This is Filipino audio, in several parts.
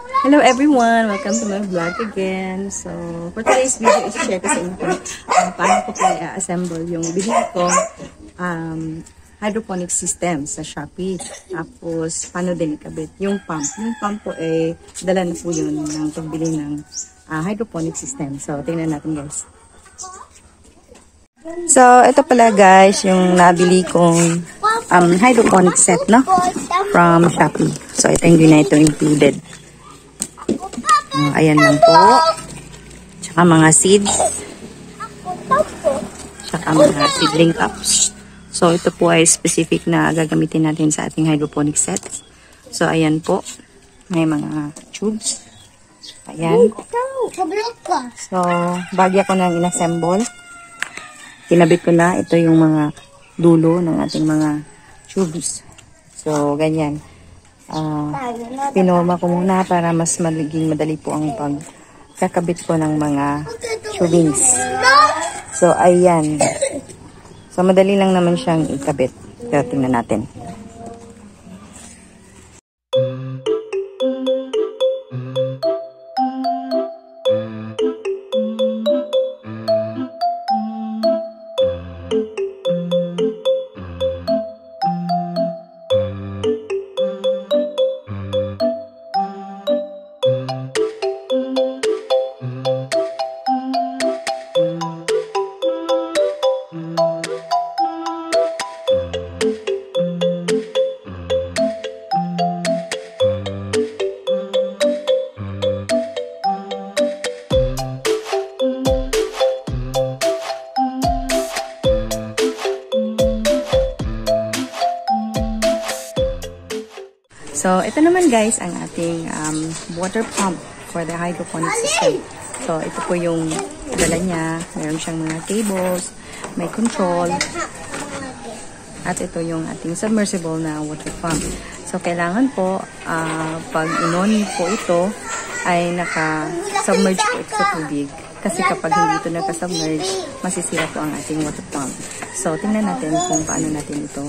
Hello everyone! Welcome to my vlog again. So, for today's video, i-share ko sa inyo paano ko i-assemble yung binili ko hydroponic system sa Shopee. Tapos, paano din ikabit yung pump. Yung pump po dala na po yun ng pagbili ng hydroponic system. So, tingnan natin guys. So, ito pala guys, yung nabili kong hydroponic set, no? From Shopee. So, ito yung na ito included. Ayan lang po. Tsaka mga seeds. Tsaka mga seedling cups. So, ito po ay specific na gagamitin natin sa ating hydroponic set. So, ayan po. May mga tubes. Ayan. So, bagya ko nang inassemble. Kinabit ko na. Ito yung mga dulo ng ating mga tubes. So, ganyan. Pinorma ko muna para mas magiging madali po ang pagkakabit ko ng mga tubings. So, ayan. So, madali lang naman siyang ikabit. Pero tingnan natin. So, ito naman guys ang ating water pump for the hydroponic system. So, ito po yung dala niya. Meron siyang mga cables, may control, at ito yung ating submersible na water pump. So, kailangan po, pag inon po ito, ay naka-submerge po ito sa tubig. Kasi kapag hindi ito naka-submerge, masisira po ang ating water pump. So, tingnan natin kung paano natin ito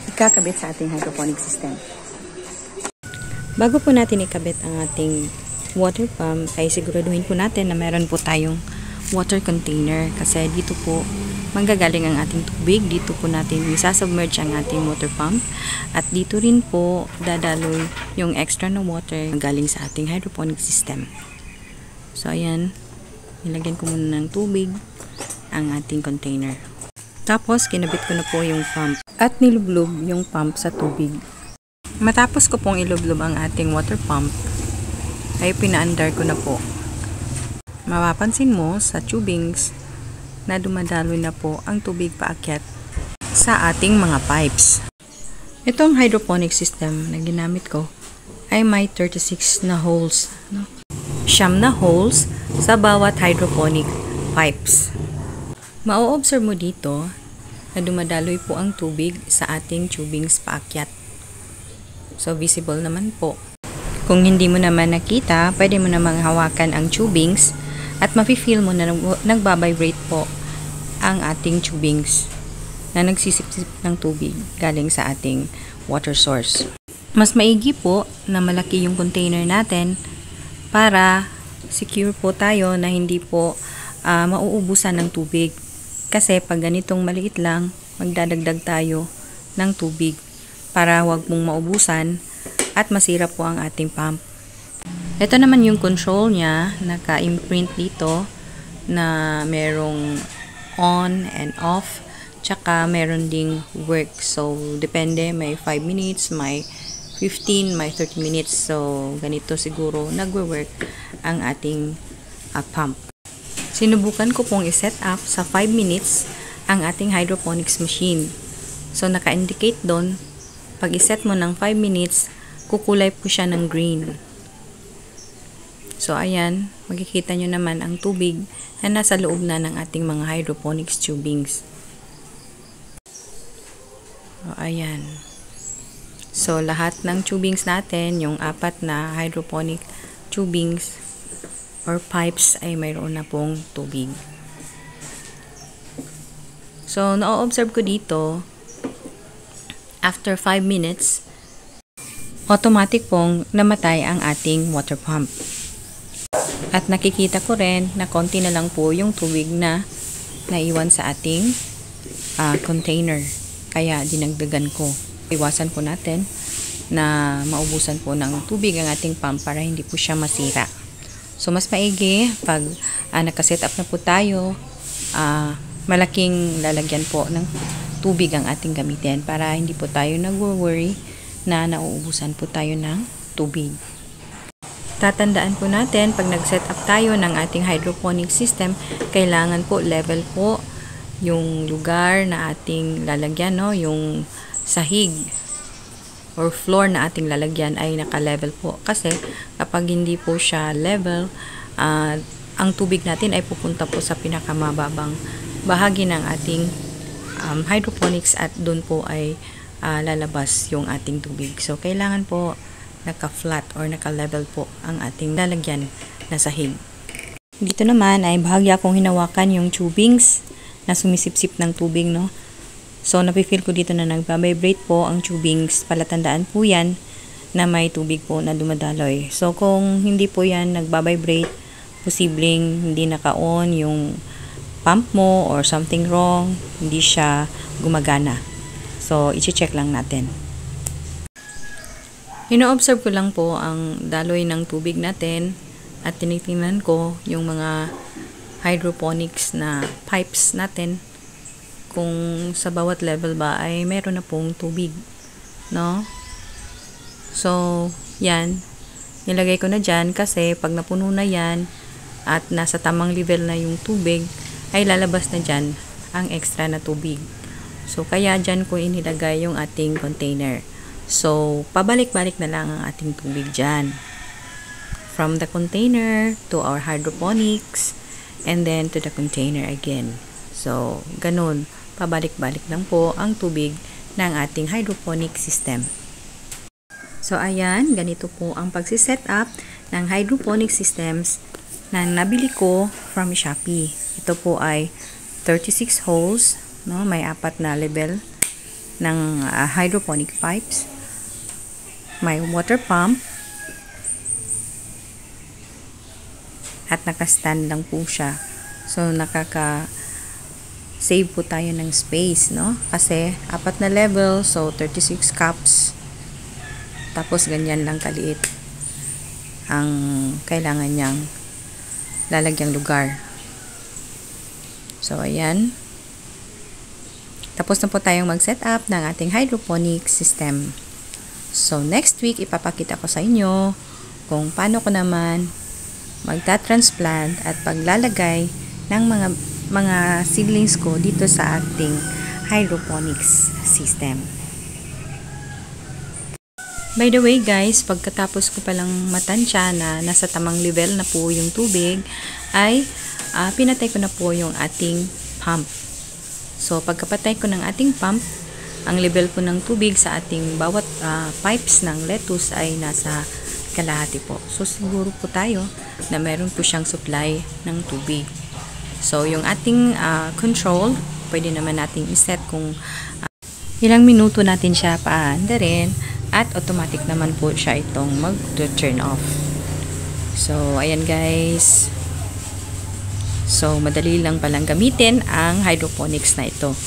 ikakabit sa ating hydroponic system. Bago po natin ikabit ang ating water pump, ay siguraduhin po natin na meron po tayong water container. Kasi dito po manggagaling ang ating tubig. Dito po natin isasubmerge ang ating water pump. At dito rin po dadaloy yung extra na water galing sa ating hydroponic system. So, ayan. Nilagyan ko muna ng tubig ang ating container. Tapos, kinabit ko na po yung pump. At nilublob yung pump sa tubig. Matapos ko pong ilublob ang ating water pump, ay pinaandar ko na po. Mapapansin mo sa tubings na dumadaloy na po ang tubig paakyat sa ating mga pipes. Itong hydroponic system na ginamit ko ay may 36 na holes. Siyam na holes sa bawat hydroponic pipes. Mau-observe mo dito na dumadaloy po ang tubig sa ating tubings paakyat. So, visible naman po. Kung hindi mo naman nakita, pwede mo namang hawakan ang tubings at mafe-feel mo na nagbabibrate po ang ating tubings na nagsisip-sip ng tubig galing sa ating water source. Mas maigi po na malaki yung container natin para secure po tayo na hindi po mauubusan ng tubig. Kasi pag ganitong maliit lang, magdadagdag tayo ng tubig para wag mong maubusan at masira po ang ating pump. Ito naman yung control niya, naka-imprint dito na merong on and off, tsaka meron ding work. So, depende, may 5 minutes, may 15, may 30 minutes. So, ganito siguro nagwe-work ang ating pump. Sinubukan ko pong i-set up sa 5 minutes ang ating hydroponics machine. So, naka-indicate doon, pag iset mo ng 5 minutes, kukulay po siya ng green. So, ayan, makikita nyo naman ang tubig na nasa loob na ng ating mga hydroponics tubings. So, ayan. So, lahat ng tubings natin, yung 4 na hydroponic tubings or pipes ay mayroon na pong tubig. So, na-observe ko dito, after 5 minutes, automatic pong namatay ang ating water pump. At nakikita ko rin na konti na lang po yung tubig na naiwan sa ating container. Kaya dinagdagan ko. Iwasan po natin na maubusan po ng tubig ang ating pump para hindi po siya masira. So mas maigi pag nakaset up na po tayo, malaking lalagyan po ng tubig ang ating gamitin para hindi po tayo nag-worry na nauubusan po tayo ng tubig. Tatandaan po natin pag nag-set up tayo ng ating hydroponic system, kailangan po level po yung lugar na ating lalagyan, no? Yung sahig or floor na ating lalagyan ay naka-level po. Kasi kapag hindi po siya level, ang tubig natin ay pupunta po sa pinakamababang bahagi ng ating hydroponics at doon po ay lalabas yung ating tubig. So, kailangan po naka-flat or naka-level po ang ating lalagyan na sahig. Dito naman ay bahagya kong hinawakan yung tubings na sumisipsip ng tubig, no? So, napifeel ko dito na nagbabibrate po ang tubings. Palatandaan po yan na may tubig po na dumadaloy. So, kung hindi po yan nagbabibrate, posibleng hindi naka-on yung pump mo or something wrong, hindi siya gumagana. So, i-check lang natin. Ino-observe ko lang po ang daloy ng tubig natin at tinitingnan ko yung mga hydroponics na pipes natin kung sa bawat level ba ay meron na pong tubig, no? So, yan. Nilagay ko na dyan kasi pag napuno na yan at nasa tamang level na yung tubig, ay lalabas na dyan ang extra na tubig. So, kaya dyan ko inilagay yung ating container. So, pabalik-balik na lang ang ating tubig dyan. From the container to our hydroponics and then to the container again. So, ganun. Pabalik-balik lang po ang tubig ng ating hydroponic system. So, ayan. Ganito po ang pagsiset up ng hydroponic systems na nabili ko from Shopee. Ito po ay 36 holes. No? May 4 na level ng hydroponic pipes. May water pump. At naka-stand lang po siya. So, nakaka-save po tayo ng space, no? Kasi, 4 na level. So, 36 cups. Tapos, ganyan lang kaliit ang kailangan niyang lalagyang lugar. So, ayan. Tapos na po tayong mag-set up ng ating hydroponic system. So, next week, ipapakita ko sa inyo kung paano ko naman magta-transplant at paglalagay ng mga seedlings ko dito sa ating hydroponics system. By the way guys, pagkatapos ko palang matansya na nasa tamang level na po yung tubig, ay pinatay ko na po yung ating pump. So, pagkapatay ko ng ating pump, ang level po ng tubig sa ating bawat pipes ng lettuce ay nasa kalahati po. So, siguro po tayo na meron po siyang supply ng tubig. So, yung ating control, pwede naman nating iset kung ilang minuto natin siya paandarin at automatic naman po siya itong mag-turn off. So, ayan guys. So, madali lang palang gamitin ang hydroponics na ito.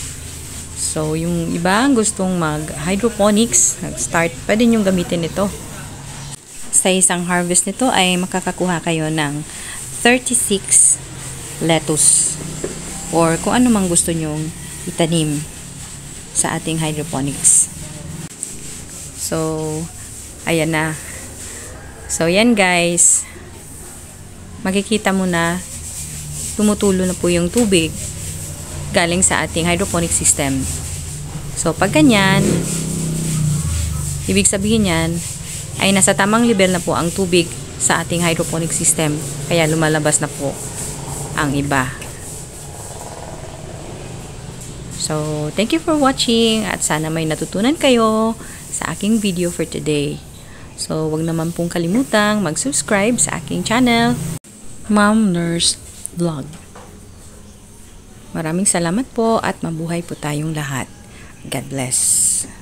So, yung iba gustong mag-hydroponics, nag-start, pwede nyo gamitin ito. Sa isang harvest nito ay makakakuha kayo ng 36 lettuce or kung ano mang gusto nyong itanim sa ating hydroponics. So, ayan na. So, yan guys. Makikita mo na tumutulo na po yung tubig galing sa ating hydroponic system. So, pag ganyan, ibig sabihin yan, ay nasa tamang level na po ang tubig sa ating hydroponic system. Kaya lumalabas na po ang iba. So, thank you for watching at sana may natutunan kayo sa aking video for today. So, wag naman pong kalimutang mag-subscribe sa aking channel, Mom Nurse Vlog. Maraming salamat po at mabuhay po tayong lahat. God bless.